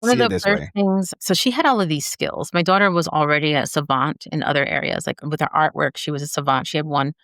One of see it the this first way. things, so she had all of these skills. My daughter was already a savant in other areas, like with her artwork. She was a savant. She'd won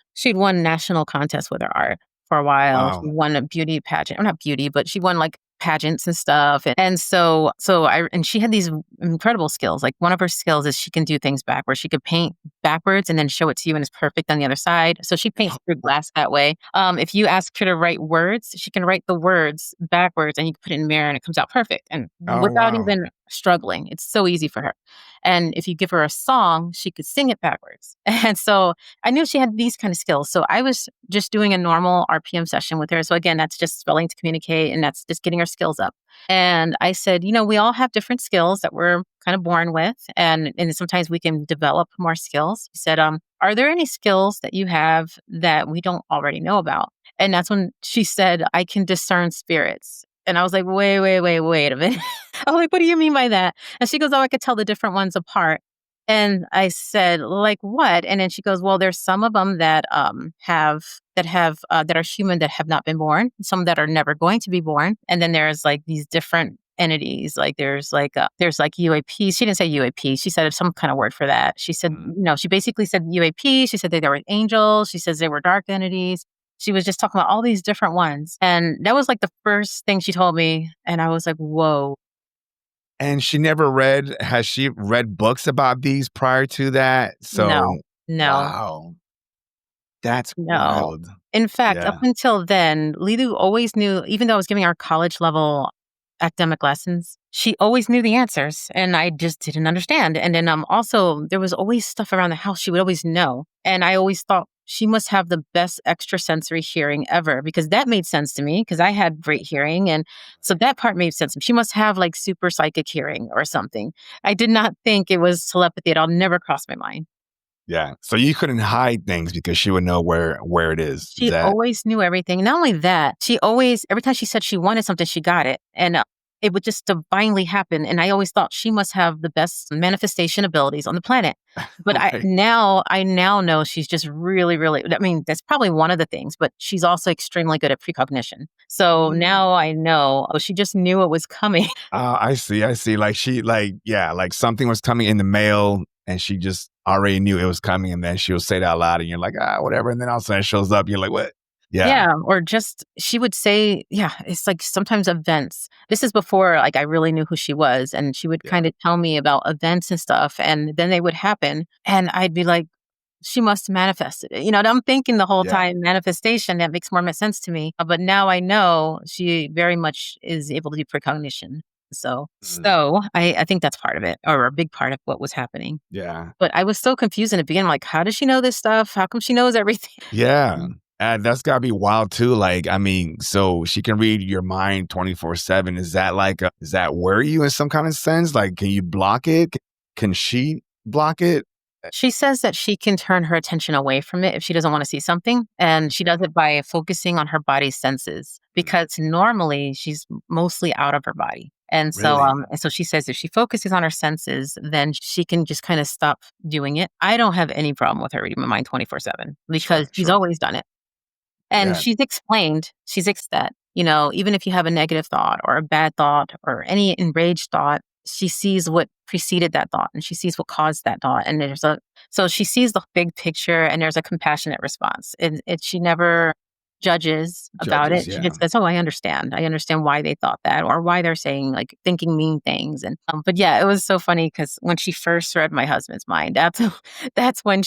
national contests with her art for a while. She Wow. won a beauty pageant, or not beauty, but she won like pageants and stuff. And and she had these incredible skills. Like one of her skills is she can do things backwards. She could paint backwards and then show it to you and it's perfect on the other side. So she paints through glass that way. If you ask her to write words, she can write the words backwards and you can put it in a mirror and it comes out perfect and Oh, without wow. even struggling. It's so easy for her. And if you give her a song, she could sing it backwards. And so I knew she had these kind of skills. So I was just doing a normal RPM session with her. So again, that's just spelling to communicate and that's just getting her skills up. And I said, we all have different skills that we're kind of born with. And sometimes we can develop more skills. She said, are there any skills that you have that we don't already know about? And that's when she said, I can discern spirits. And I was like, wait a minute. I'm like, what do you mean by that? And she goes, oh, I could tell the different ones apart. And I said, like what? And then she goes, well, there's some of them that that are human that have not been born, some that are never going to be born, and then there's like these different entities. Like there's like UAP. She didn't say UAP. She said some kind of word for that. She said, she basically said UAP. She said that they were angels. She says they were dark entities. She was just talking about all these different ones. And that was like the first thing she told me. And I was like, whoa. And has she read books about these prior to that? No, So, no, wow, that's no. wild. In fact, up Yeah. until then, Lilu always knew, even though I was giving our college level academic lessons, she always knew the answers and I just didn't understand. And then also there was always stuff around the house she would always know. And I always thought she must have the best extrasensory hearing ever because that made sense to me because I had great hearing. And so that part made sense. She must have like super psychic hearing or something. I did not think it was telepathy at all. Never crossed my mind. Yeah. So you couldn't hide things because she would know where it is. Is She that always knew everything. Not only that, she always, every time she said she wanted something, she got it. And it would just divinely happen. And I always thought she must have the best manifestation abilities on the planet. But right? I now know she's just really, really, I mean, that's probably one of the things, but she's also extremely good at precognition. So Mm. now I know, she just knew it was coming. I see. I see. Like something was coming in the mail and she just already knew it was coming. And then she'll say that out loud and you're like, whatever. And then all of a sudden it shows up. You're like, what? Yeah. Yeah, or just she would say, yeah, it's like sometimes events. This is before like I really knew who she was, and she would Yeah. kind of tell me about events and stuff, and then they would happen, and I'd be like, she must have manifested it. And I'm thinking the whole Yeah. time manifestation. That makes more sense to me, but now I know she very much is able to do precognition. So, Mm. I think that's part of it, or a big part of what was happening. Yeah. But I was so confused in the beginning, like, how does she know this stuff? How come she knows everything? Yeah. And that's gotta be wild too. Like, I mean, so she can read your mind 24/7. Is that does that worry you in some kind of sense? Like, can you block it? Can she block it? She says that she can turn her attention away from it if she doesn't want to see something. And she does it by focusing on her body's senses because normally she's mostly out of her body. Really? And so she says if she focuses on her senses, then she can just kind of stop doing it. I don't have any problem with her reading my mind 24/7 because Sure, she's sure. always done it. And Yeah. she's explained that, even if you have a negative thought or a bad thought or any enraged thought, she sees what preceded that thought and she sees what caused that thought. And so she sees the big picture and there's a compassionate response. And she never judges about Judges, it. She yeah. just says, oh, I understand. I understand why they thought that or why they're saying like thinking mean things. But yeah, it was so funny because when she first read my husband's mind, that's when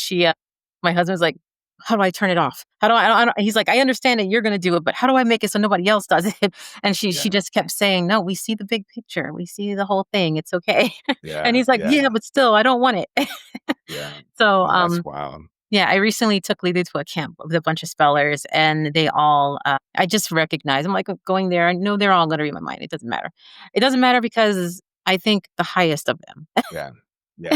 my husband's like, how do I turn it off? How do I don't, he's like, I understand that you're going to do it, but how do I make it so nobody else does it? And she Yeah. just kept saying, no, we see the big picture. We see the whole thing. It's okay. And Yeah. he's like, Yeah. yeah, but still, I don't want it. Yeah. So, No, that's wild. yeah, I recently took Lily to a camp with a bunch of spellers and they all, I just recognize, I'm like going there and no, they're all going to read my mind. It doesn't matter. It doesn't matter because I think the highest of them. Yeah. Yeah.